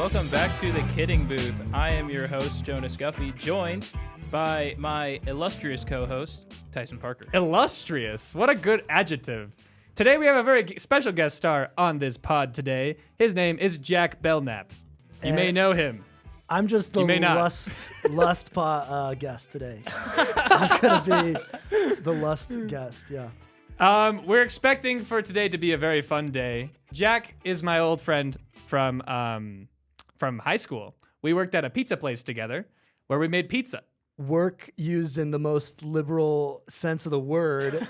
welcome back to the Kidding Booth. I am your host, Jonas Guffey, joined by my illustrious co-host, Tyson Parker. Illustrious. What a good adjective. Today we have a very special guest star on this pod today. His name is Jack Belnap. You may know him. I'm just the lust guest today. I'm going to be the lust guest, yeah. We're expecting for today to be a very fun day. Jack is my old friend from high school. We worked at a pizza place together where we made pizza. Work used in the most liberal sense of the word.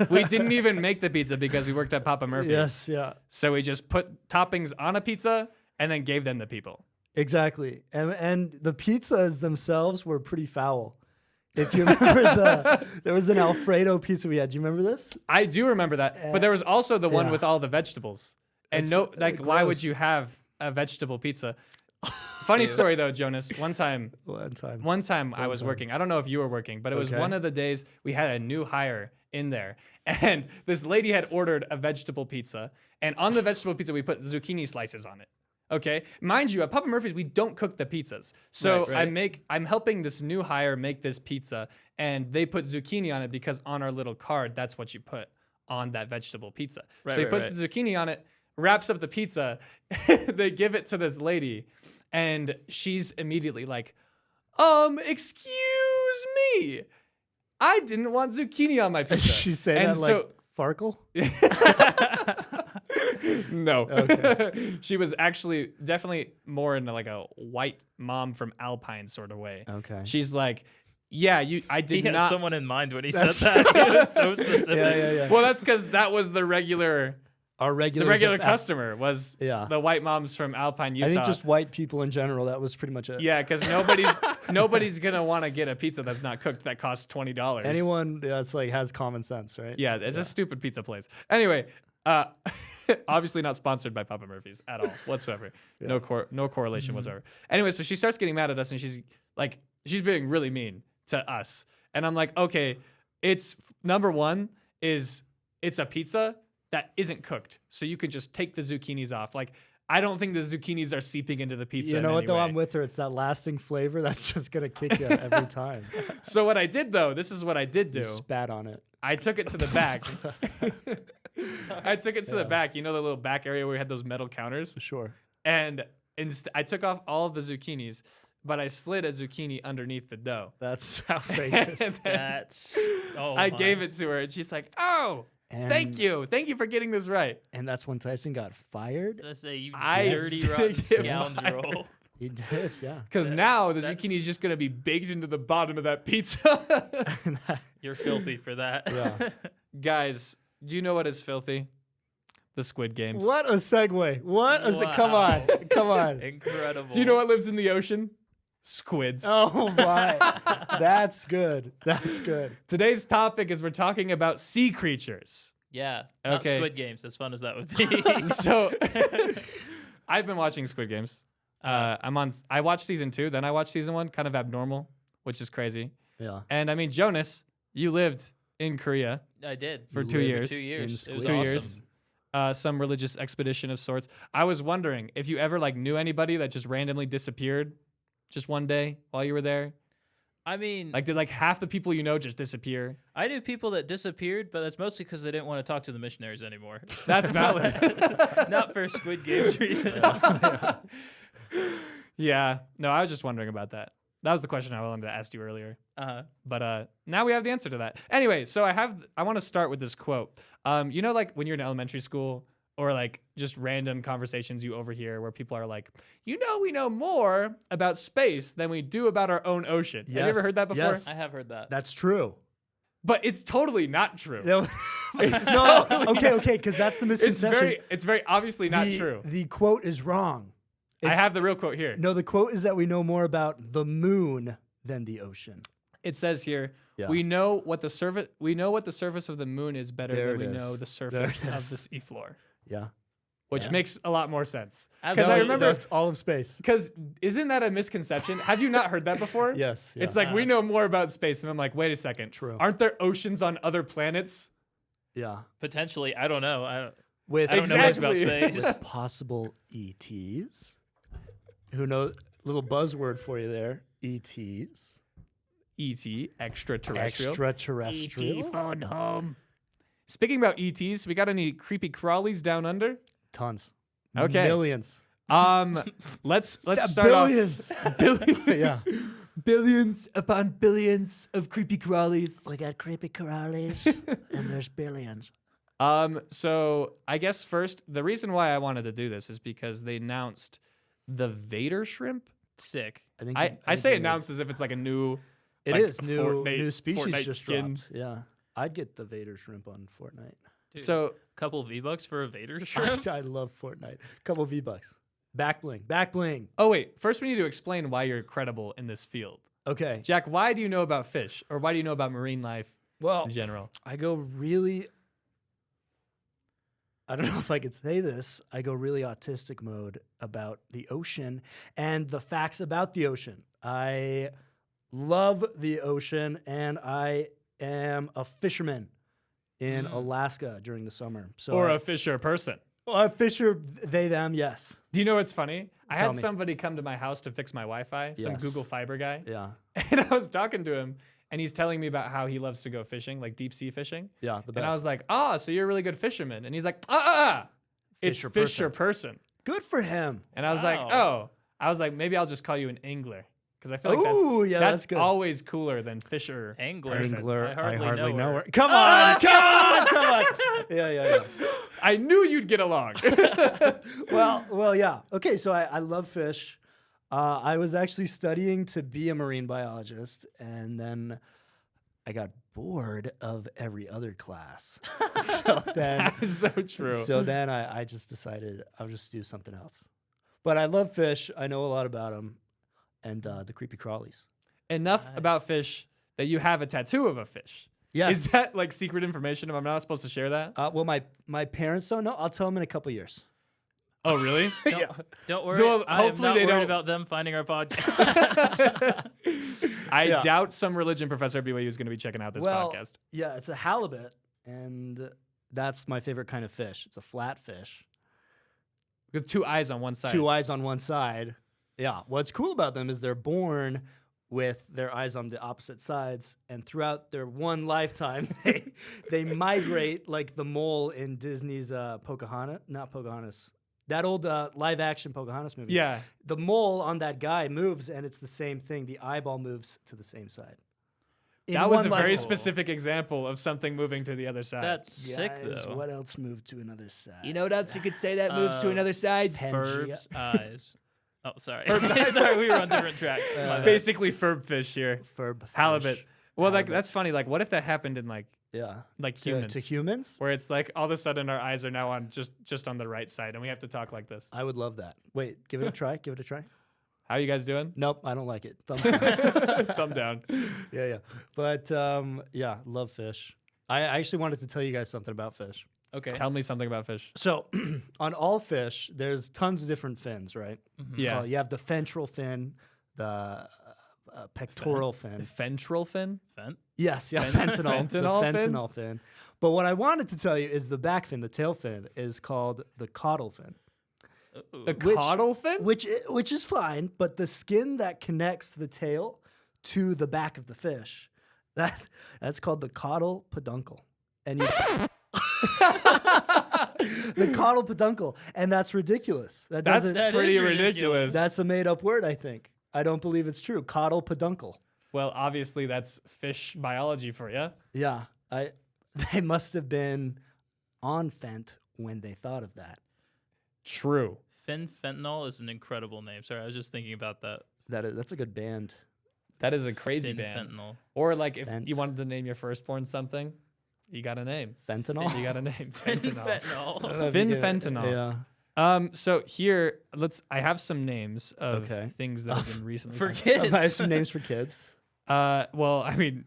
We didn't even make the pizza because we worked at Papa Murphy's. Yes, yeah. So we just put toppings on a pizza and then gave them to people. Exactly. And the pizzas themselves were pretty foul. If you remember there was an Alfredo pizza we had. Do you remember this? I do remember that. But there was also the one with all the vegetables. And Gross. Why would you have a vegetable pizza? Funny story though, Jonas. One time I was working. I don't know if you were working, but it was one of the days we had a new hire in there. And this lady had ordered a vegetable pizza. And on the vegetable pizza, we put zucchini slices on it. Okay, mind you, at Papa Murphy's, we don't cook the pizzas. So right. I'm helping this new hire make this pizza, and they put zucchini on it because on our little card, that's what you put on that vegetable pizza. So he puts the zucchini on it, wraps up the pizza, they give it to this lady, and she's immediately like, excuse me, I didn't want zucchini on my pizza. She said that like Farkle? No. Okay. She was actually definitely more in like a white mom from Alpine sort of way. Okay. She's like, yeah, I did not. He had someone in mind when he said that. It was so specific. Yeah. Well, that's because that was the regular. Our regular. The regular customer was the white moms from Alpine, Utah. I think just white people in general. That was pretty much it. Yeah, because nobody's gonna want to get a pizza that's not cooked that costs $20. Anyone that's like has common sense, right? Yeah, it's a stupid pizza place. Anyway, obviously not sponsored by Papa Murphy's at all whatsoever. Yeah. No correlation whatsoever. Anyway, so she starts getting mad at us, and she's being really mean to us. And I'm like, okay, it's number one is it's a pizza that isn't cooked, so you can just take the zucchinis off. Like, I don't think the zucchinis are seeping into the pizza. You know what, though? I'm with her. It's that lasting flavor that's just going to kick you every time. So what I did, though, this is what I did do. You spat on it. I took it to the back. I took it to the back. You know the little back area where we had those metal counters? Sure. And I took off all of the zucchinis, but I slid a zucchini underneath the dough. That's outrageous. I gave it to her, and she's like, oh, thank you for getting this right. And that's when Tyson got fired? Let's say you dirty, rotten scoundrel. He did, yeah. Because now the zucchini is just going to be baked into the bottom of that pizza. You're filthy for that. Yeah. Guys, do you know what is filthy? The Squid Games. What a segue. Come on. Incredible. Do you know what lives in the ocean? Squids. Oh my. That's good. Today's topic is we're talking about sea creatures. Yeah. Not Squid Games, as fun as that would be. So I've been watching Squid Games. I watched season 2, then I watched season 1, kind of abnormal, which is crazy. Yeah. And I mean, Jonas, you lived in Korea. I did. For 2 years. 2 years. It was 2 awesome. years. Some religious expedition of sorts. I was wondering if you ever knew anybody that just randomly disappeared just one day while you were there. I mean, did half the people you know just disappear? I knew people that disappeared, but that's mostly because they didn't want to talk to the missionaries anymore. That's valid. Not for Squid Games reasons. Yeah. No, I was just wondering about that. That was the question I wanted to ask you earlier. But now we have the answer to that. Anyway, so I want to start with this quote. You know, when you're in elementary school or just random conversations you overhear where people are like, we know more about space than we do about our own ocean. Yes. Have you ever heard that before? Yes. I have heard that. That's true. But it's totally not true. Okay, because that's the misconception. It's very obviously not true. The quote is wrong. I have the real quote here. No, the quote is that we know more about the moon than the ocean. It says here, we know what the surface of the moon is better than we know the surface of the seafloor. Yeah. Which makes a lot more sense. Because I remember it's all of space. Because isn't that a misconception? Have you not heard that before? Yes. Yeah. It's we know more about space, and I'm like, wait a second. True. Aren't there oceans on other planets? Yeah. Potentially. I don't know. I don't With know much about space. With possible ETs. Who knows? Little buzzword for you there. ETs. ET, extraterrestrial. Extraterrestrial. ET phone home. Speaking about ETs, we got any creepy crawlies down under? Tons. Okay. Millions. Let's start off. Billions. Yeah. Billions upon billions of creepy crawlies. We got creepy crawlies, and there's billions. So I guess first, the reason why I wanted to do this is because they announced the Vader shrimp. Sick. I say announced as if it's like a new. It like is new species Fortnite just skin. dropped. Yeah, I'd get the Vader shrimp on Fortnite. Dude, So couple V-Bucks for a Vader shrimp? I love Fortnite. Couple V-Bucks. Back bling. oh wait, first we need to explain why you're credible in this field. Okay. Jack, why do you know about fish, or why do you know about marine life Well, in general? I go really. I don't know if I could say this. I go really autistic mode about the ocean and the facts about the ocean. I love the ocean, and I am a fisherman in Alaska during the summer. So Or a fisher person. a fisher, they, them, yes. Do you know what's funny? I Tell had me. somebody come to my house to fix my Wi-Fi, some Yes. Google Fiber guy, Yeah. and I was talking to him, and he's telling me about how he loves to go fishing, like deep sea fishing. Yeah, the best. And I was like, so you're a really good fisherman. And he's like, it's Fisher fisher person. Good for him. And I was Wow. like, maybe I'll just call you an angler. Because I feel like Ooh, yeah, that's good. always cooler than fisher. Angler. Angler, I hardly know her. Come on, come on. Yeah. I knew you'd get along. Well, yeah. Okay, so I love fish. I was actually studying to be a marine biologist, and then I got bored of every other class. So then, That is so true. so then I just decided I'll just do something else. But I love fish. I know a lot about them, and the creepy crawlies. Enough about fish that you have a tattoo of a fish. Yes. Is that like secret information? Am I not supposed to share that? Well, my parents don't know. I'll tell them in a couple years. Oh, really? Don't worry. Well, I am hopefully not they worried don't- about them finding our podcast. I doubt some religion professor at BYU is going to be checking out this podcast. Yeah, it's a halibut, and that's my favorite kind of fish. It's a flat fish. With two eyes on one side. Two eyes on one side. Yeah. What's cool about them is they're born with their eyes on the opposite sides, and throughout their one lifetime, they migrate like the mole in Disney's Pocahontas. That old live-action Pocahontas movie. Yeah. The mole on that guy moves, and it's the same thing. The eyeball moves to the same side. In That was one a very lifetime. specific example of something moving to the other side. That's sick, Guys, though. what else moved to another side? you know what else you could say that moves to another side? Ferb's eyes. Oh, sorry. Ferb's eyes. Sorry, we were on different tracks. My bad. Basically ferb fish here. Ferb fish. Halibut. Well, like Halibut. that's funny. Like, what if that happened in like Yeah. humans? To humans? Where it's like all of a sudden our eyes are now on just on the right side, and we have to talk like this. I would love that. Wait, give it a try. Give it a try. How you guys doing? Nope, I don't like it. Thumbs down. Thumb down. Yeah. But yeah, love fish. I actually wanted to tell you guys something about fish. Okay. Tell me something about fish. So, on all fish, there's tons of different fins, right? Yeah. You have the ventral fin, the pectoral fin. Ventral fin? Fent? Yes, yeah, Fen- fentanyl. fentanyl the fin? fentanyl fin. But what I wanted to tell you is the back fin, the tail fin, is called the caudal fin. The Which- caudal fin? Which is fine, but the skin that connects the tail to the back of the fish, that's called the caudal peduncle. And you the caudal peduncle, and that's ridiculous. That's That pretty is ridiculous. ridiculous. That's a made up word, I think. I don't believe it's true. Caudal peduncle. Well, obviously that's fish biology for you. Yeah, they must have been on Fent when they thought of that. True. Fentanyl is an incredible name. Sorry, I was just thinking about that. That's a good band. That is a crazy band. Fentanyl. Or like if Fent. you wanted to name your firstborn something, you got a name. Fentanyl. You got a name. Fentanyl. Fentanyl. Fin fentanyl. Yeah. So here, I have some names of Okay. things that have been recently For found out. kids. I have some names for kids. Well, I mean,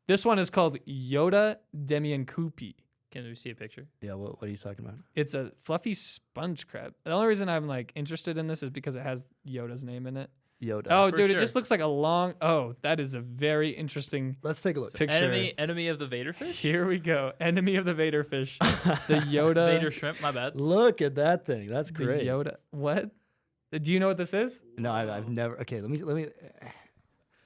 this one is called Yoda Demiankupi. Can we see a picture? Yeah, what are you talking about? It's a fluffy sponge crab. The only reason I'm like interested in this is because it has Yoda's name in it. Yoda. Oh, For dude, sure. it just looks like a long. Oh, that is a very interesting Let's take a look. picture. Enemy of the Vader fish? Here we go. Enemy of the Vader fish. The Yoda. Vader shrimp, my bad. Look at that thing. That's The great. Yoda. What? Do you know what this is? No, I've never. Okay, let me.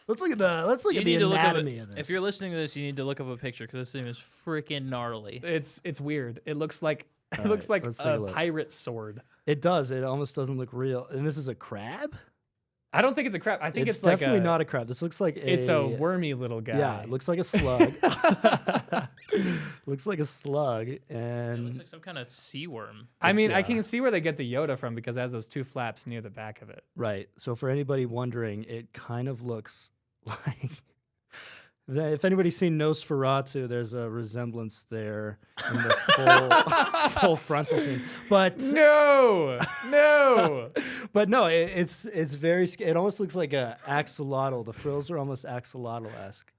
Let's look at the You need to look up anatomy of this. If you're listening to this, you need to look up a picture because this thing is freaking gnarly. It's weird. It looks like let's take a a look. pirate sword. It does. It almost doesn't look real. And this is a crab? I don't think it's a crab. I think it's like definitely not a crab. This looks like it's a wormy little guy. Yeah, it looks like a slug. Looks like a slug, It and looks like some kind of sea worm. I mean, I Yeah. can see where they get the Yoda from because it has those two flaps near the back of it. right. So for anybody wondering, it kind of looks like. If anybody's seen Nosferatu, there's a resemblance there in the full frontal scene. But No. but no, it's very. It almost looks like a axolotl. The frills are almost axolotl-esque.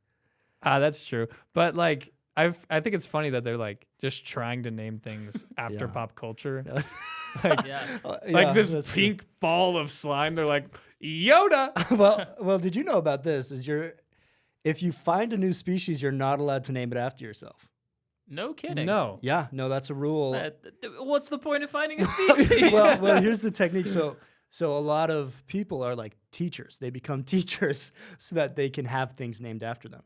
That's true. But like, I think it's funny that they're like just trying to name things after Yeah. pop culture. Like, Yeah. like this that's pink ball of slime. They're like Yoda. well, did you know about this? If you find a new species, you're not allowed to name it after yourself. No kidding. No. Yeah, no, that's a rule. What's the point of finding a species? well, here's the technique. So a lot of people are like teachers. They become teachers so that they can have things named after them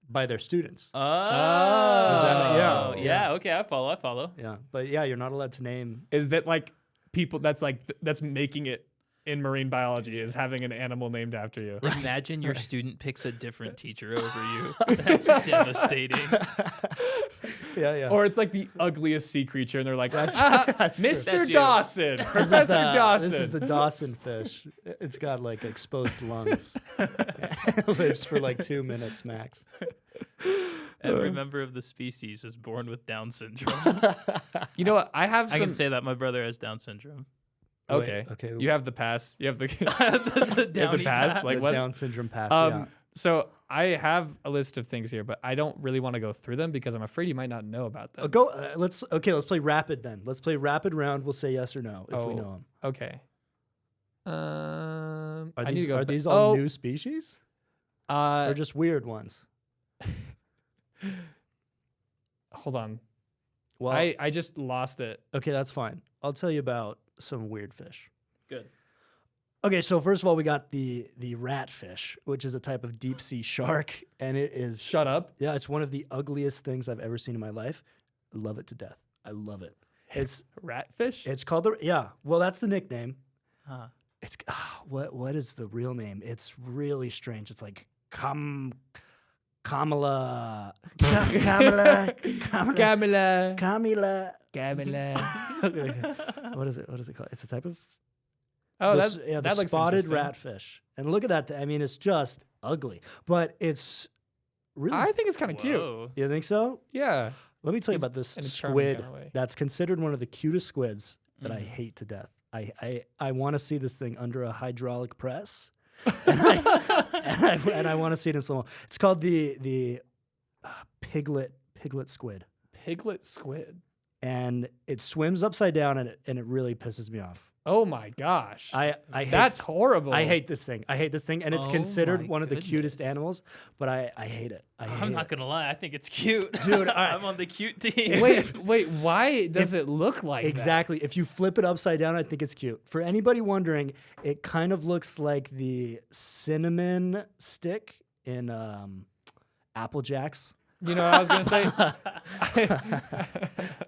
by their students. Oh. yeah. Yeah. Okay. I follow. Yeah, but yeah, you're not allowed to name. Is that like people? That's like that's making it in marine biology is having an animal named after you. Imagine your student picks a different teacher over you. That's devastating. Yeah. Or it's like the ugliest sea creature, and they're like, That's true. Mr. That's you. Dawson, Professor Dawson. This is the Dawson fish. It's got like exposed lungs. It lives for like 2 minutes max. Every member of the species is born with Down syndrome. You know what? I have I some. can say that my brother has Down syndrome. Okay. Wait, okay. You have the pass. You have the, the you have the Downy pass. pass. Like The what? Down syndrome pass. Yeah. So I have a list of things here, but I don't really want to go through them because I'm afraid you might not know about them. Let's play rapid then. Let's play rapid round. We'll say yes or no if we know them. Okay. Are I need these, to go these all new species or just weird ones? Hold on. Well, I just lost it. okay, that's fine. I'll tell you about some weird fish. Good. Okay, so first of all, we got the ratfish, which is a type of deep sea shark, and it is Shut up. yeah, it's one of the ugliest things I've ever seen in my life. I love it to death. I love it. It's Ratfish? it's called well, that's the nickname. Huh. It's what is the real name? It's really strange. It's like Kamala. Gamela. Kamila. Gamela. What is it? What is it called? It's a type of Oh, the that looks spotted interesting. ratfish. And look at that. I mean, it's just ugly, but it's really. I think it's kind of cute. Whoa. You think so? Yeah. Let me tell you He's about this in a charming squid kinda way. that's considered one of the cutest squids that I hate to death. I want to see this thing under a hydraulic press, and I want to see it in slow mo. It's called the piglet squid, Piglet squid. and it swims upside down, and it really pisses me off. Oh my gosh. I hate, That's horrible. I hate this thing. I hate this thing, and it's Oh considered my one of the cutest goodness. animals. But I hate it. I'm not gonna lie. I think it's cute, Dude, all right. I'm on the cute team. Wait, why does it look like Exactly. If you flip it upside down, I think it's cute. For anybody wondering, it kind of looks like the cinnamon stick in Apple Jacks. that? You know what I was going to say?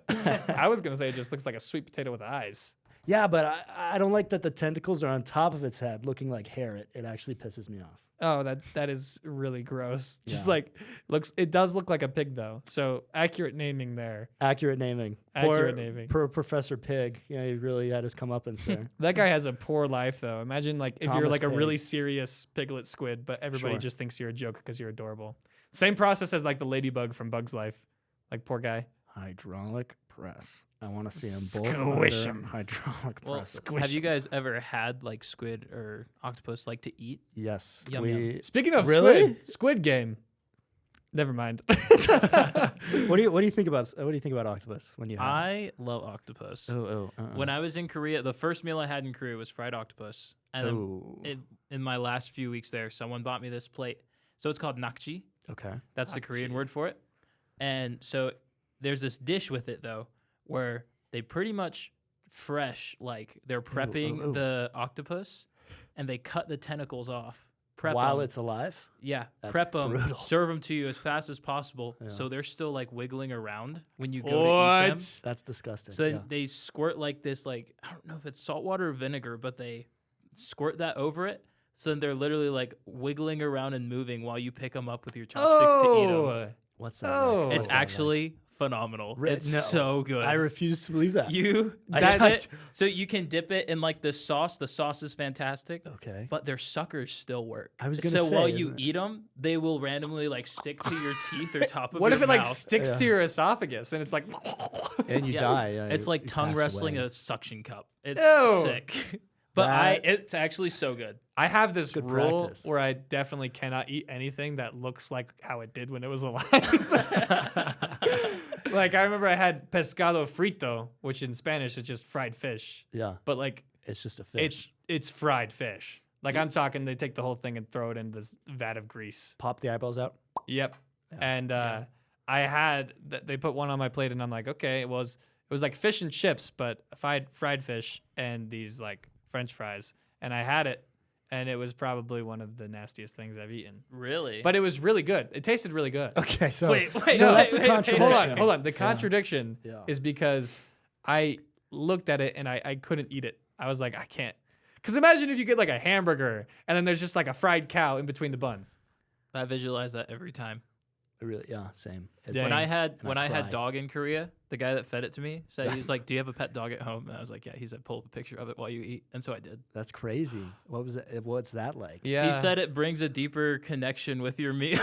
I was going to say it just looks like a sweet potato with eyes. Yeah, but I don't like that the tentacles are on top of its head, looking like hair. It actually pisses me off. Oh, that is really gross. Just Yeah. like it does look like a pig though. So accurate naming there. Accurate naming. Accurate naming. Per Professor Pig. Yeah, he really had his comeuppance there. That guy has a poor life though. Imagine like if you're Thomas like a Pig. really serious piglet squid, but everybody Sure. just thinks you're a joke because you're adorable. Same process as like the ladybug from Bug's Life. Like poor guy. Hydraulic press. I want to see them both. Squish under 'em. Hydraulic Well, press. have you guys ever had like squid or octopus like to eat? Yes. Yum, yum. Speaking of Really? Squid Game. Never mind. What do you think about octopus when you have? I love octopus. When I was in Korea, the first meal I had in Korea was fried octopus, and then in my last few weeks there, someone bought me this plate. So it's called nakji. Okay. That's the Korean word for it. And so there's this dish with it though, where they pretty much fresh, like they're prepping the octopus, and they cut the tentacles off. Prep while them. it's alive. Yeah, That's prep them, brutal. serve them to you as fast as possible, Yeah. so they're still like wiggling around when you go to eat them. That's disgusting. So then they squirt like this, like I don't know if it's salt water or vinegar, but they squirt that over it. So then they're literally like wiggling around and moving while you pick them up with your chopsticks to eat them. What's that? Oh. Like? It's actually phenomenal. It's so good. I refuse to believe that. You dip it, so you can dip it in like the sauce. The sauce is fantastic. Okay. But their suckers still work. I was gonna say. So while you eat them, they will randomly like stick to your teeth or top of What your if it mouth. like sticks to your esophagus and it's like and you die. Yeah, it's like you tongue pass wrestling away. a suction cup. It's Ew. sick. But it's actually so good. I have this Good rule practice. where I definitely cannot eat anything that looks like how it did when it was alive. Like I remember I had pescado frito, which in Spanish is just fried fish. Yeah. But like It's just a fish. it's fried fish. Like I'm talking, they take the whole thing and throw it in this vat of grease. Pop the eyeballs out. Yep. And I had they put one on my plate, and I'm like, okay, it was like fish and chips, but fried fish and these like French fries, and I had it, and it was probably one of the nastiest things I've eaten. Really? But it was really good. It tasted really good. Okay, so Wait, so wait, that's wait, a wait, contradiction. Hold on. The contradiction Yeah. is because I looked at it and I couldn't eat it. I was like, I can't. Because imagine if you get like a hamburger and then there's just like a fried cow in between the buns. I visualize that every time. Really? Yeah, same. It's Dang. When I had And I had cried. dog in Korea, the guy that fed it to me said he was like, "Do you have a pet dog at home?" And I was like, "Yeah." He said, "Pull up a picture of it while you eat," and so I did. That's crazy. What was it? What's that like? Yeah. He said it brings a deeper connection with your meal.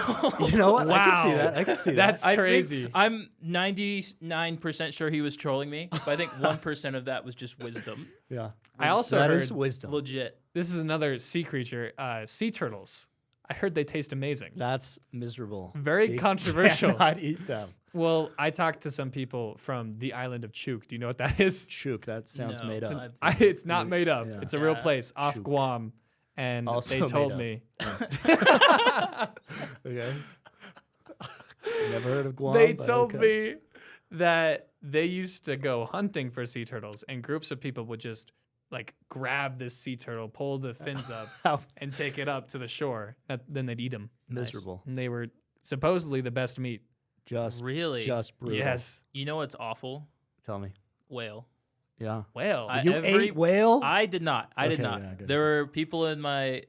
You know what? I can see Wow. that. I can see That's that. I think- crazy. I'm 99% sure he was trolling me, but I think 1% of that was just wisdom. Yeah. I also That heard is wisdom. Legit. this is another sea creature, sea turtles. I heard they taste amazing. That's miserable. Very You controversial. cannot eat them. Well, I talked to some people from the island of Chuuk. Do you know what that is? Chook. That sounds No, made it's up. an- It's not made up. Yeah. It's a real Yeah. place off Chuuk. Guam. And Also they made told up. me. Okay. Never heard of Guam. They but told okay. me that they used to go hunting for sea turtles, and groups of people would just like grab this sea turtle, pull the fins up, How and take it up to the shore. Then they'd eat them. miserable. And they were supposedly the best meat. Really? Just brutal. Yes. You know what's awful? Tell me. Whale. Yeah. Well, I- You every- ate whale? I did not. I did Okay, not. yeah, good. There were people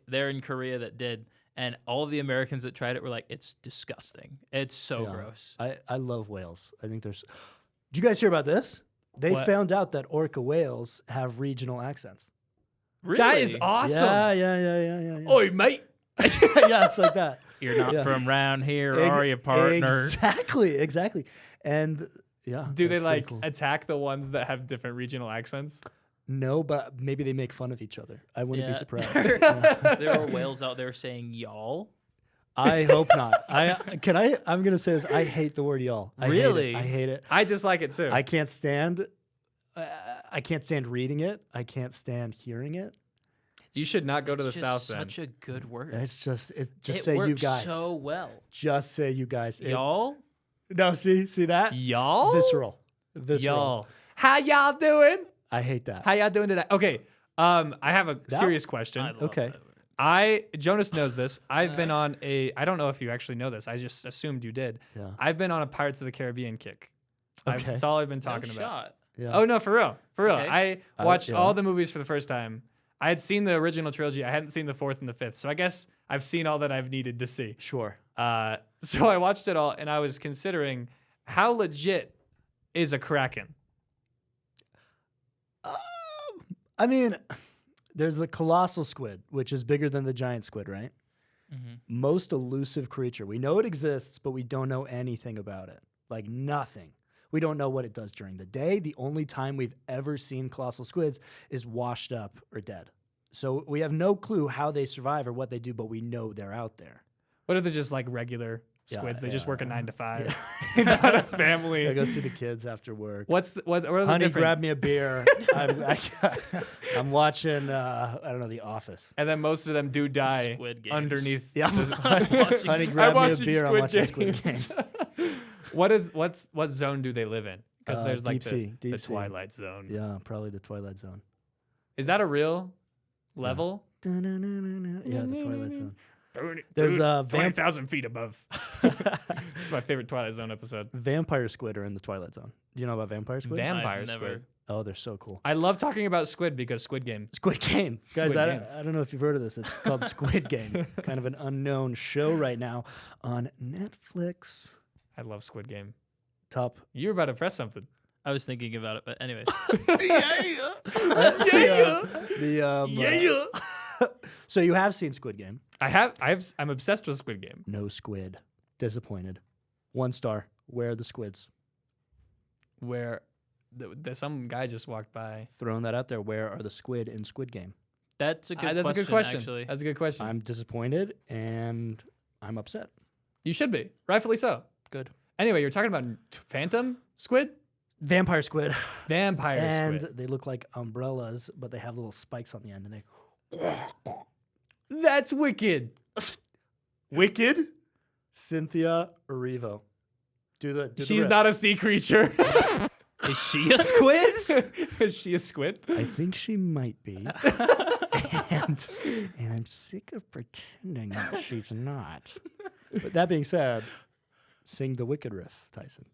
there in Korea that did, and all of the Americans that tried it were like, "It's disgusting. It's so Yeah. gross." I love whales. I think there's. Did you guys hear about this? They What? found out that orca whales have regional accents. Really? that is awesome. Yeah. Oi, mate. Yeah, it's like that. You're not Yeah. from round here, Ex- are you, partner? Exactly. And yeah. Do they that's pretty like cool. attack the ones that have different regional accents? No, but maybe they make fun of each other. I wouldn't be Yeah. surprised. There are whales out there saying "y'all." I hope not. I'm gonna say this. I hate the word y'all. Really? I hate it. I dislike it too. I can't stand. I can't stand reading it. I can't stand hearing it. You should not go to the It's south just then. such a good word. Just it say you works guys. so well. Just say you guys. Y'all. No, see that? Y'all? Visceral. Y'all. How y'all doing? I hate that. How y'all doing today? Okay. I have a serious question. I love Okay. that word. Jonas knows this. I've been on I don't know if you actually know this. I just assumed you did. Yeah. I've been on a Pirates of the Caribbean kick. Okay. That's all I've been No talking about. shot. Yeah. Oh no, for real. For real. Okay. I watched yeah. all the movies for the first time. I had seen the original trilogy. I hadn't seen the fourth and the fifth. So I guess I've seen all that I've needed to see. Sure. So I watched it all and I was considering how legit is a Kraken? I mean, there's the colossal squid, which is bigger than the giant squid, right? Mm-hmm. Most elusive creature. We know it exists, but we don't know anything about it. Like nothing. We don't know what it does during the day. The only time we've ever seen colossal squids is washed up or dead. So we have no clue how they survive or what they do, but we know they're out there. What if they're just like regular Yeah, squids? They just yeah. work a 9 to 5. Not a family. I go see the kids after work. What are the Honey, different- grab me a beer. I'm watching, I don't know, The Office. And then most of them do die Squid Games. underneath. Yeah. Watching Honey, Squid- grab me a watching beer. I'm Squid watching Squid Games. Games. What zone do they live in? Because there's like deep the sea. Twilight Zone. Yeah, probably the Twilight Zone. Is that a real level? Yeah, the Twilight Zone. There's There's 20,000 feet above. It's my favorite Twilight Zone episode. vampire squid are in the Twilight Zone. Do you know about vampire squid? Vampire I've never- squid. Oh, they're so cool. I love talking about squid because Squid Game. Squid Game. Guys, Squid I Game. don't know if you've heard of this. It's called Squid Game. Kind of an unknown show right now on Netflix. I love Squid Game. Top. You were about to press something. I was thinking about it, but anyways. So you have seen Squid Game. I'm obsessed with Squid Game. No squid. Disappointed. 1 star. Where are the squids? Where some guy just walked by. Throwing that out there. Where are the squid in Squid Game? That's a good That's a good question. Actually. That's a good question. I'm disappointed and I'm upset. You should be. Rightfully so. Good. Anyway, you're talking about Phantom Squid? Vampire squid. Vampire And Squid. they look like umbrellas, but they have little spikes on the end. And they That's wicked. Wicked. Cynthia Erivo. Do the She's rip. not a sea creature. Is she a squid? Is she a squid? I think she might be. and I'm sick of pretending that she's not. But that being said, sing the Wicked riff, Tyson.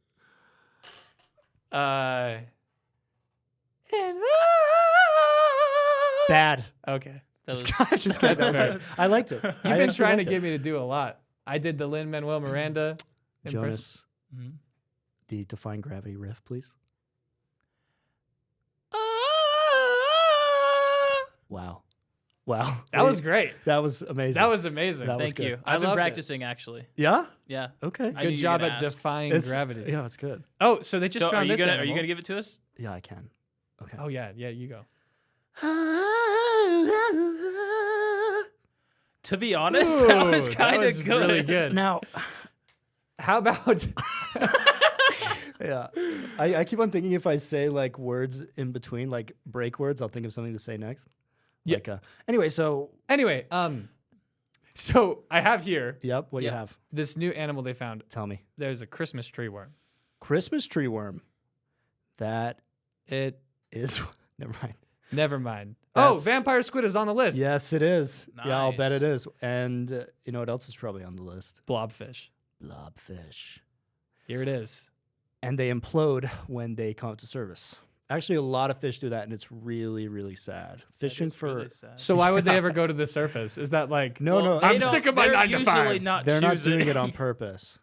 Bad. Okay. That was, Just kidding. That's fair. I liked it. You've been trying to get me to do a lot. I did the Lin-Manuel Miranda impression. Jonas, Mhm. the Defying Gravity riff, please. Wow. Wow. That was great. That was amazing. That was amazing. That was Thank good. you. I I've been loved it. practicing actually. Yeah? Yeah. Okay. I knew Good you were job gonna at ask. defying It's- gravity. Yeah, it's good. Oh, so they just So are found you this gonna animal. give it to us? Yeah, I can. Okay. Oh yeah, you go. To be honest, that was Ooh, kind of good. really good. Now, How about yeah, I keep on thinking if I say like words in between, like break words, I'll think of something to say next. Yeah. Like, anyway, so anyway? So I have here yep, what do Yep. you have? this new animal they found. Tell me. There's a Christmas tree worm. Christmas tree worm. That It. is. Never mind. Never mind. Oh, That's- vampire squid is on the list. Yes, it is. Yeah, I'll bet Nice. it is. And you know what else is probably on the list? Blobfish. Blobfish. Here it is. And they implode when they come up to service. Actually, a lot of fish do that, and it's really, really sad. Fishing That is for really sad. So why would they ever go to the surface? Is that like no, Well, no, they I'm don't- sick of my they're 9 to usually 5. Not they're not choosing. doing it on purpose.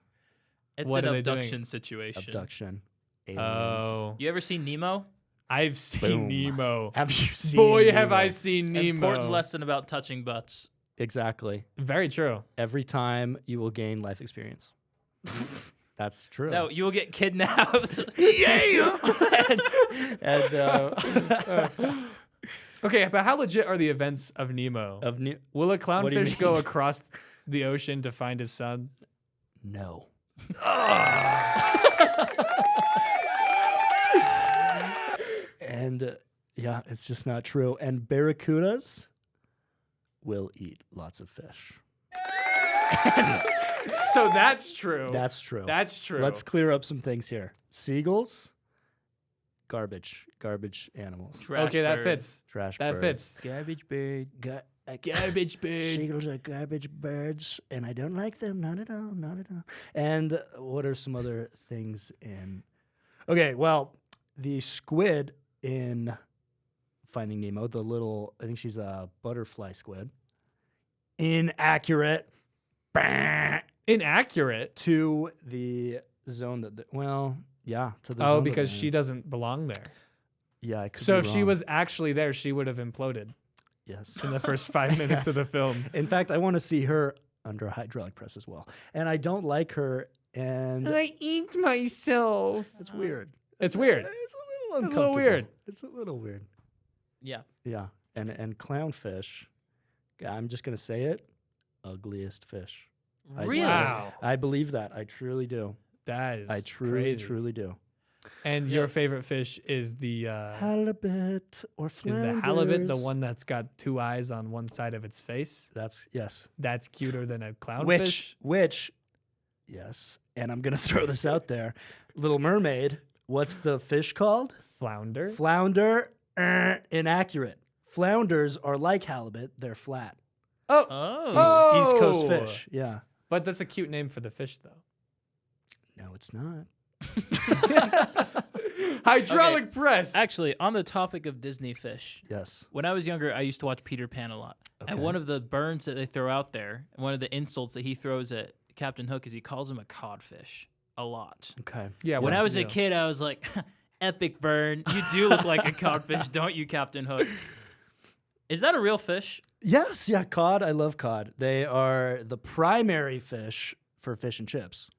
It's What an are they doing? abduction situation. Abduction. Aliens. Oh, You ever seen Nemo? I've seen Boom. Nemo. Have you seen? Boy, have Nemo? I seen Nemo. Important lesson about touching butts. Exactly. Very true. Every time you will gain life experience. That's true. No, you will get kidnapped. Yeah. and Okay, but how legit are the events of Nemo? of Will a What do you clownfish go mean? across the ocean to find his son? no. And yeah, it's just not true. And barracudas will eat lots of fish. So that's true. That's true. That's true. Let's clear up some things here. Seagulls, garbage animals. Trash okay, that bird. fits. Trash That bird. fits. Garbage bird. Garbage bird. Seagulls are garbage birds, and I don't like them. Not at all. Not at all. And what are some other things in? Okay, well, the squid in Finding Nemo, the little, I think she's a butterfly squid. Inaccurate. Bah. Inaccurate. To the zone that, well, yeah, to the zone. Oh, that because they're she in. doesn't belong there. Yeah, I could So be if she wrong. was actually there, she would have imploded Yes. in the first 5 minutes of the film. In fact, I want to see her under a hydraulic press as well. And I don't like her, and I eat myself. it's weird. It's weird. It's a little It's a little uncomfortable. weird. It's a little weird. Yeah. Yeah. And clownfish, I'm just gonna say it, ugliest fish. I Really? Wow. I believe that. I truly do. That is I crazy. truly do. And Yeah. your favorite fish is the Halibut or flounders. halibut the one that's got 2 eyes on one side of its face? That's yes. That's cuter than a clownfish. Which yes. And I'm gonna throw this out there. Little Mermaid What's the fish called? Flounder. Flounder. Inaccurate. Flounders are like halibut. They're flat. Oh. East Coast fish. Yeah. But that's a cute name for the fish, though. No, it's not. Hydraulic press. Actually, on the topic of Disney fish, Yes. when I was younger, I used to watch Peter Pan a lot. Okay. And one of the burns that they throw out there, one of the insults that he throws at Captain Hook is he calls him a codfish a lot. Okay. Yeah. When what's I the was a deal? kid, I was like, epic burn. You do look like a codfish, don't you, Captain Hook? Is that a real fish? Yes. Yeah. Cod. I love cod. They are the primary fish for fish and chips.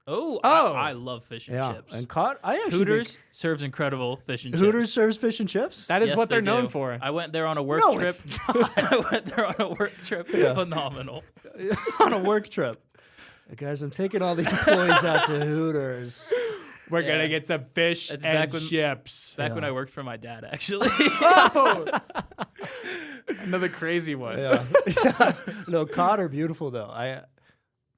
Oh. Oh. I love fish and Yeah. chips. And cod. I actually Hooters serves incredible fish and Hooters chips. serves fish and chips. That is Yes, what they're they known do. for. I went there on a work No, trip. it's not. I went there on a work trip. Yeah. Phenomenal. On a work trip. Guys, I'm taking all the employees out to Hooters. We're gonna get some fish It's and back when- chips. Back when Yeah. I worked for my dad, actually. Oh! Another crazy one. Yeah. No, cod are beautiful though.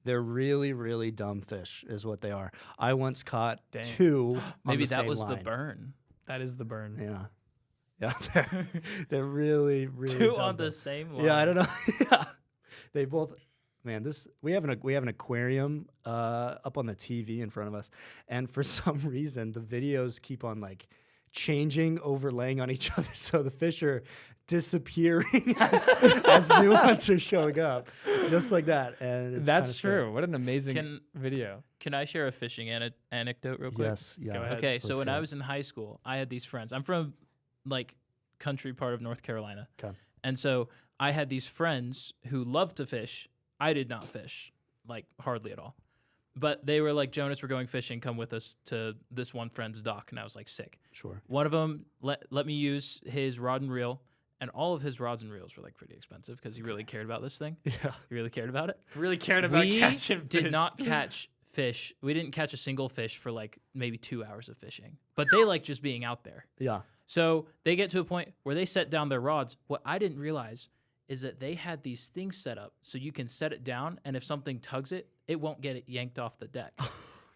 They're really, really dumb fish, is what they are. I once caught Dang. 2. on Maybe the that same was the line. burn. That is the burn. Yeah. Yeah, they're really, really Two dumb on the fish. same line. Yeah, I don't know. Yeah. They both. Man, we have an aquarium up on the TV in front of us, and for some reason the videos keep on like changing, overlaying on each other, so the fish are disappearing as new ones are showing up, just like that. And it's That's kinda true. scary. What an amazing Can- video. Can I share a fishing anecdote real quick? Yes. Yeah. Go ahead. Okay, so Let's when hear I it. was in high school, I had these friends. I'm from like country part of North Carolina. Okay. And so I had these friends who loved to fish. I did not fish, like hardly at all. But they were like, Jonas, we're going fishing. Come with us to this one friend's dock. And I was like, sick. Sure. One of them let me use his rod and reel. And all of his rods and reels were like pretty expensive because he really cared about this thing. Yeah. He really cared about it. Really cared about We catching fish. did not catch fish. We didn't catch a single fish for like maybe 2 hours of fishing. But they like just being out there. Yeah. So they get to a point where they set down their rods. What I didn't realize is that they had these things set up so you can set it down, and if something tugs it, it won't get it yanked off the deck.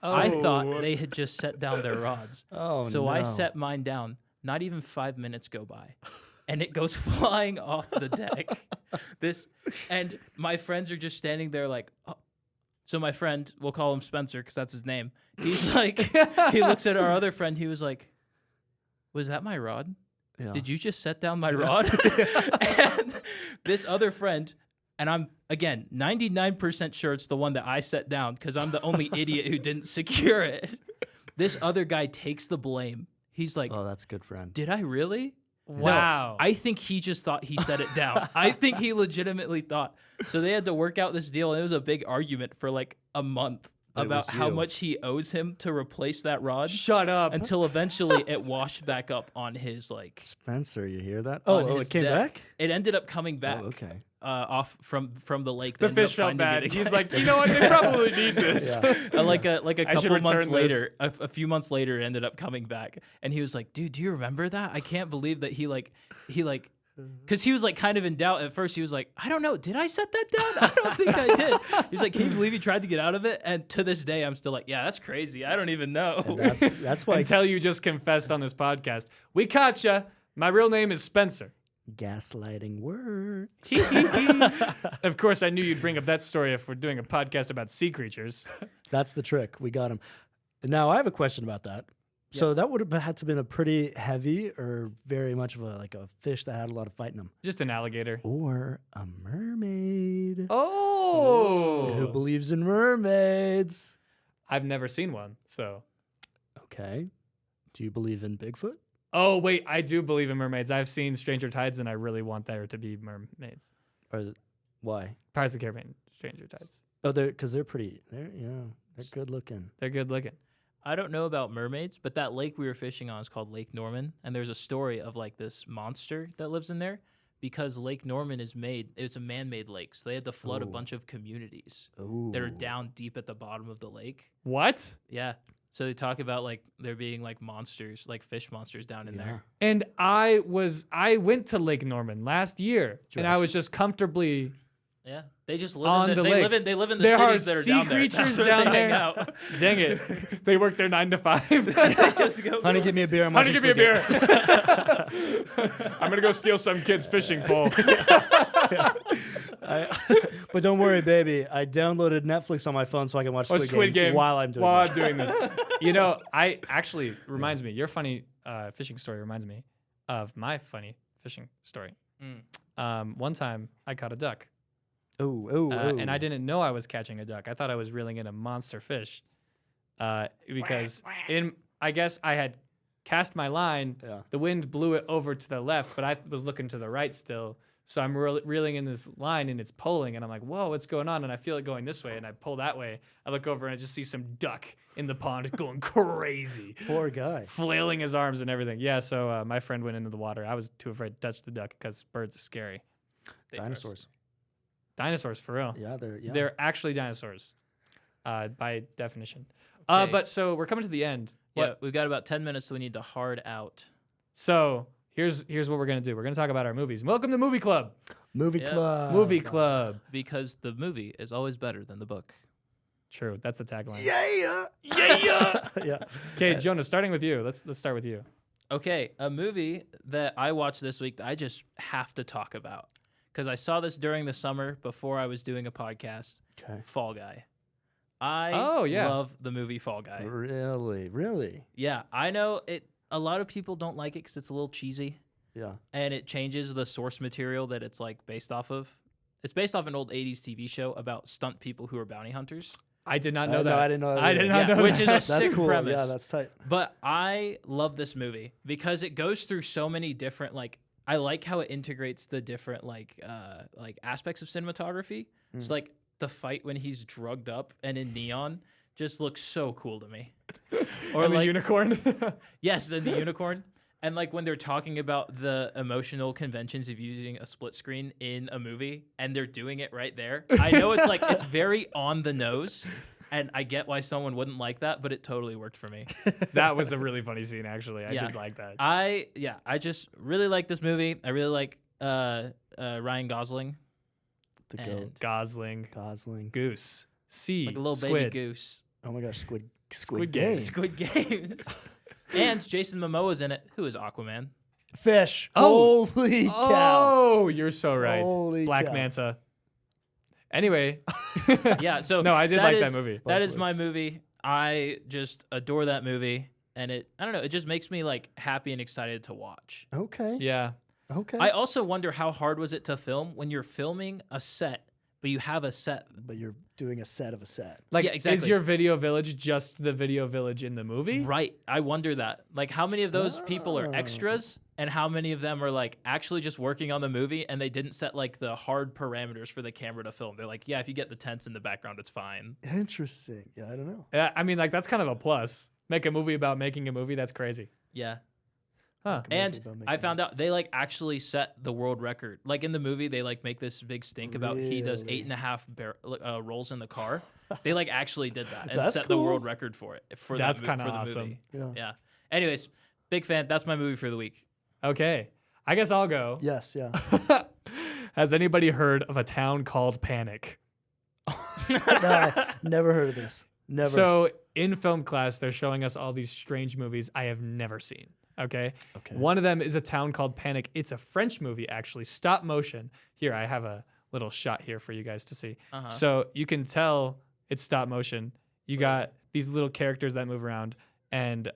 I thought they had just set down their rods. Oh So no. I set mine down. Not even 5 minutes go by, and it goes flying off the deck. And my friends are just standing there like, oh. So my friend, we'll call him Spencer because that's his name. He's like, he looks at our other friend. He was like, was that my rod? Yeah. Did you just set down my rod? And this other friend, and I'm, again, 99% sure it's the one that I set down because I'm the only idiot who didn't secure it. This other guy takes the blame. He's like, Oh, that's good, friend. did I really? Wow. No, I think he just thought he set it down. I think he legitimately thought. So they had to work out this deal, and it was a big argument for like a month But it about was how you. much he owes him to replace that rod. Shut up. Until eventually it washed back up on his like Spencer, you hear that? on Oh, his it came deck. back? It ended up coming back Oh, okay. off from the lake. the They ended fish up felt finding bad. it He's again. like, you know what? They probably need this. Yeah. Like a I should couple months return later, a few months later, it ended up coming back, and he was like, "Dude, do you remember that? I can't believe that he because he was like kind of in doubt at first. He was like, I don't know, did I set that down? I don't think I did. He's like, can you believe he tried to get out of it? And to this day, I'm still like, yeah, that's crazy. I don't even know. And that's why Until you just confessed on this podcast. We caught ya. My real name is Spencer. gaslighting works. Of course, I knew you'd bring up that story if we're doing a podcast about sea creatures. That's the trick. We got him. Now I have a question about that. So that would have had to been a pretty heavy or very much of a fish that had a lot of fight in them, Just an alligator. or a mermaid. Oh. Who believes in mermaids? I've never seen one, so. Okay. Do you believe in Bigfoot? Oh, wait, I do believe in mermaids. I've seen Stranger Tides, and I really want there to be mermaids. Or why? Pirates of the Caribbean, Stranger Tides. Oh, because they're pretty. They're good looking. They're good looking. I don't know about mermaids, but that lake we were fishing on is called Lake Norman, and there's a story of like this monster that lives in there because Lake Norman it's a man-made lake, so they had to flood a Ooh. bunch of communities Ooh. that are down deep at the bottom of the lake. What? Yeah. So they talk about like there being like monsters, like fish monsters down in there. And I went to Lake Norman last year, and I was just comfortably Yeah, they just live On in the they lake. live in they live in the There are cities that are sea down there. creatures That's where down they hang there. out. Dang it. They work their 9 to 5. Just go- Honey, give me a beer. I'm Honey, watching give me a Squid beer. I'm going to go steal some kid's fishing pole. But don't worry, baby. I downloaded Netflix on my phone so I can watch Squid Game while I'm doing this. You know, I actually reminds me, your funny fishing story reminds me of my funny fishing story. One time I caught a duck. And I didn't know I was catching a duck. I thought I was reeling in a monster fish because I guess I had cast my line. Yeah. The wind blew it over to the left, but I was looking to the right still. So I'm reeling in this line and it's pulling, and I'm like, whoa, what's going on? And I feel it going this way, and I pull that way. I look over and I just see some duck in the pond going crazy. Poor guy. Flailing his arms and everything. Yeah, so my friend went into the water. I was too afraid to touch the duck because birds are scary. Dinosaurs. Dinosaurs, for real. Yeah, They're actually dinosaurs by definition. Okay. But so we're coming to the end. Yeah, we've got about 10 minutes, so we need to hard out. So here's what we're going to do. We're going to talk about our movies. Welcome to Movie Club. Movie Yeah. club. Movie Club. Because the movie is always better than the book. True. That's the tagline. Yeah. Yeah. Okay, Jonas, starting with you. Let's start with you. Okay, a movie that I watched this week that I just have to talk about because I saw this during the summer before I was doing a podcast. Okay. Fall Guy. I love the movie Fall Guy. Really? Yeah, I know it. A lot of people don't like it because it's a little cheesy. Yeah. And it changes the source material that it's like based off of. It's based off an old 80s TV show about stunt people who are bounty hunters. I did not know that. No, I didn't know that. I did not Yeah, know which that. is a That's sick cool. premise. Yeah, that's tight. But I love this movie because it goes through so many different I like how it integrates the different like aspects of cinematography. It's like the fight when he's drugged up and in neon just looks so cool to me. Or And the like unicorn. yes, and the unicorn. And like when they're talking about the emotional conventions of using a split screen in a movie and they're doing it right there. I know it's like it's very on the nose. And I get why someone wouldn't like that, but it totally worked for me. That was a really funny scene, actually. I did like that. I just really like this movie. I really like Ryan Gosling. The goat. And Gosling. Goose. Sea. like a little Squid. baby goose. Oh my gosh, Squid Squid Game. Game. Squid Games. And Jason Momoa's in it, who is Aquaman. Fish. Oh. Holy cow. Oh, you're so right. Holy Black cow. Manta. Anyway. Yeah, so No, I did like that is- movie. That is my movie. I just adore that movie. And I don't know, it just makes me like happy and excited to watch. Okay. Yeah. Okay. I also wonder how hard was it to film when you're filming a set, but you have a set. But you're doing a set of a set. Like, Yeah, exactly. is your video village just the video village in the movie? Right. I wonder that. Like, how many of those people are extras and how many of them are like actually just working on the movie and they didn't set like the hard parameters for the camera to film? They're like, yeah, if you get the tents in the background, it's fine. Interesting. Yeah, I don't know. Yeah, I mean, like, that's kind of a plus. Make a movie about making a movie. That's crazy. Yeah. Huh. And I found out they like actually set the world record. Like in the movie, they like make this big stink about he does Really? 8.5 rolls in the car. They like actually did that and That's set the cool. world record for it. For That's that kinda for the awesome. movie. Yeah. Yeah. Anyways, big fan. That's my movie for the week. Okay. I guess I'll go. Yes, yeah. Has anybody heard of a town called Panic? No, never heard of this. Never. So in film class, they're showing us all these strange movies I have never seen. Okay. One of them is A Town Called Panic. It's a French movie, actually, stop motion. Here, I have a little shot here for you guys to see. So you can tell it's stop motion. You got these little characters that move around and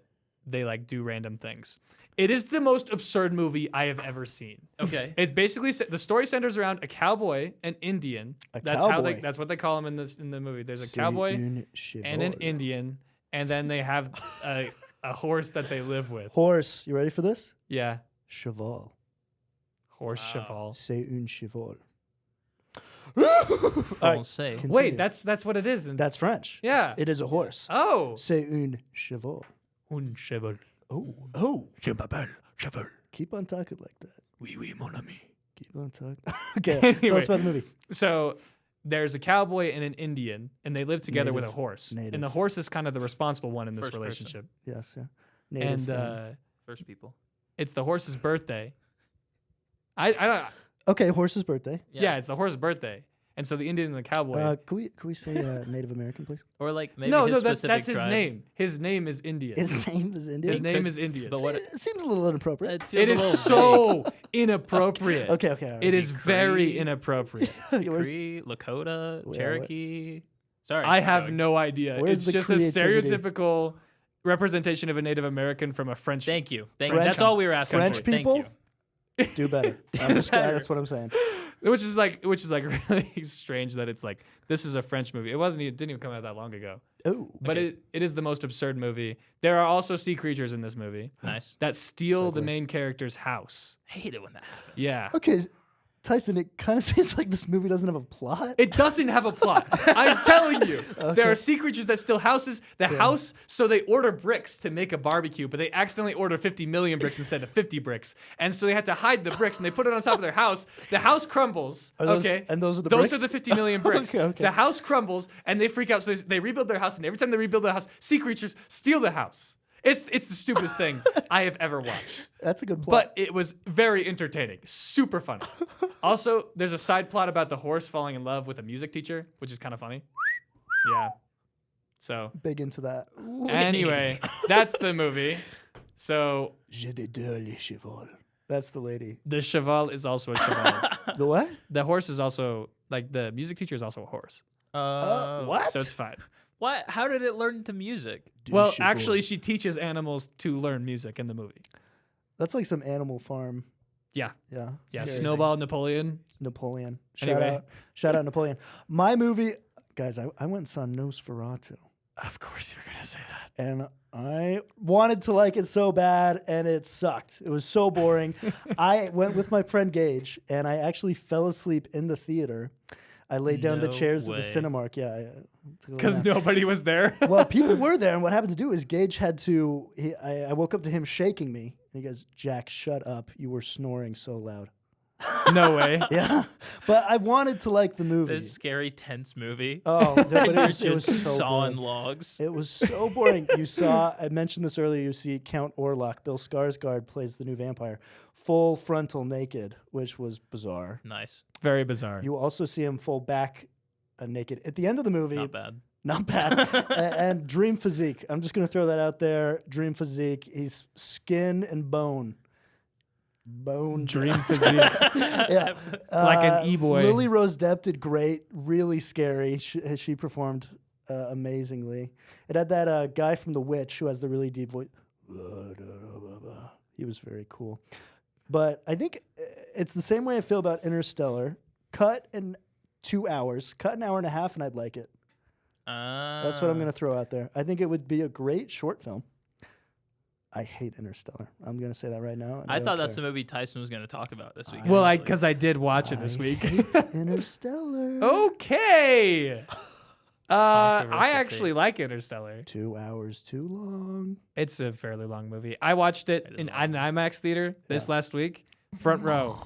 they like do random things. It is the most absurd movie I have ever seen. Okay. It's basically the story centers around a cowboy, an Indian. That's cowboy. that's what they call him in the movie. There's a cowboy and an Indian, and then they have a horse that they live with. Horse. You ready for this? Yeah, Cheval. horse cheval. C'est un cheval. Francais. Continue. Wait, that's what it is. That's French. Yeah. It is a horse. Oh. C'est un cheval. Un cheval. Oh. Je m'appelle cheval. Keep on talking like that. Oui, oui, mon ami. Keep on talking. Okay. Tell Anyway. us about the movie. So there's a cowboy and an Indian, and they live together with a Native. horse. Native. And the horse is kind of the responsible one in this First person. relationship. Yes, yeah. And Native, First people. it's the horse's birthday. I don't. okay, horse's birthday. Yeah, it's the horse's birthday. And so the Indian and the cowboy. Can we say Native American, please? Or like maybe no, his that's specific his tribe. name. His name is Indian. His name is Indian. His name is Indian. But what? It seems a little inappropriate. It, feels It a is little so inappropriate. Okay. All right. It is he very Cree? inappropriate. vague. Where's- Cree, Lakota, Where- Cherokee. Sorry, I keep have going. no idea. Where's It's the just a creativity? stereotypical representation of a Native American from a French. Thank you. Thank French- you. That's all we were asking French for. people? Thank you. Do better. That's what I'm saying. Which is like really strange that it's like this is a French movie. It didn't even come out that long ago. Oh, But Okay. it is the most absurd movie. There are also sea creatures in this movie Nice. that steal the Segue. main character's house. Hate it when that happens. Yeah. okay. Tyson, it kind of seems like this movie doesn't have a plot. It doesn't have a plot. I'm telling you. There are sea creatures that steal houses. The house, so they order bricks to make a barbecue, but they accidentally order 50 million bricks instead of 50 bricks. And so they have to hide the bricks and they put it on top of their house. The house crumbles. Are those- okay. and those are the Those bricks? are the 50 million bricks. Okay. The house crumbles and they freak out. So they rebuild their house. And every time they rebuild the house, sea creatures steal the house. It's the stupidest thing I have ever watched. That's a good plot. But it was very entertaining, super funny. Also, there's a side plot about the horse falling in love with a music teacher, which is kind of funny. Yeah. So, Big into that. anyway, that's the movie. So, Je dédale les chevaux. That's the lady. the cheval is also a cheval. The what? The horse is also, like, the music teacher is also a horse. What? So it's fine. What? How did it learn to music? Well, cheval. actually, she teaches animals to learn music in the movie. That's like some Animal Farm. Yeah. Yeah. Yeah. Scary. Snowball, Napoleon. Napoleon. Anyway. Shout out Napoleon. My movie, guys, I went and saw Nosferatu. Of course you were going to say that. And I wanted to like it so bad, and it sucked. It was so boring. I went with my friend Gage, and I actually fell asleep in the theater. I laid down the No chairs at way. the Cinemark. Yeah. took a little Because nap. nobody was there. Well, people were there, and what happened to do is Gage had to. I woke up to him shaking me, and he goes, "Jack, shut up! You were snoring so loud." No way. Yeah, but I wanted to like the movie. This scary, tense movie. Oh, no, but You're it was just so sawing boring. logs. It was so boring. You saw, I mentioned this earlier, you see Count Orlok, Bill Skarsgård plays the new vampire, full frontal naked, which was bizarre. Nice. Very bizarre. You also see him full back naked. At the end of the movie, Not bad. not bad. And dream physique. I'm just going to throw that out there. Dream physique. He's skin and bone. Bone. Dream physique. Yeah. Like an e-boy. Lily Rose Depp did great. Really scary. She performed amazingly. It had that guy from The Witch who has the really deep voice. He was very cool. But I think it's the same way I feel about Interstellar. Cut in 2 hours. Cut an hour and a half and I'd like it. That's what I'm going to throw out there. I think it would be a great short film. I hate Interstellar. I'm going to say that right now. and I don't thought that's care. the movie Tyson was going to talk about this week. Well, actually. because I did watch it this week. hate Interstellar. Okay. I Controversial actually take. like Interstellar. 2 hours too long. It's a fairly long movie. I watched it It is in long. an IMAX theater this last week, front row.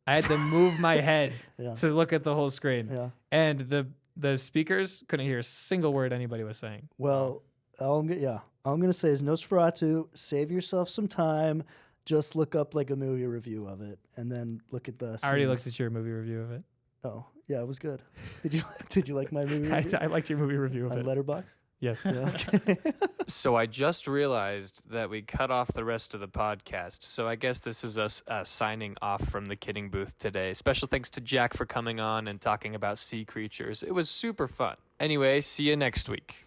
I had to move my head Yeah. to look at the whole screen, Yeah. and the speakers couldn't hear a single word anybody was saying. Well, all I'm gonna say is Nosferatu. Save yourself some time. Just look up like a movie review of it, and then look at the. I already scenes. looked at your movie review of it. Oh, yeah, it was good. Did you like my movie review? I liked your movie review of On it. Letterboxd? Yes. Yeah, okay. So I just realized that we cut off the rest of the podcast. So I guess this is us signing off from the kidding booth today. Special thanks to Jack for coming on and talking about sea creatures. It was super fun. Anyway, see you next week.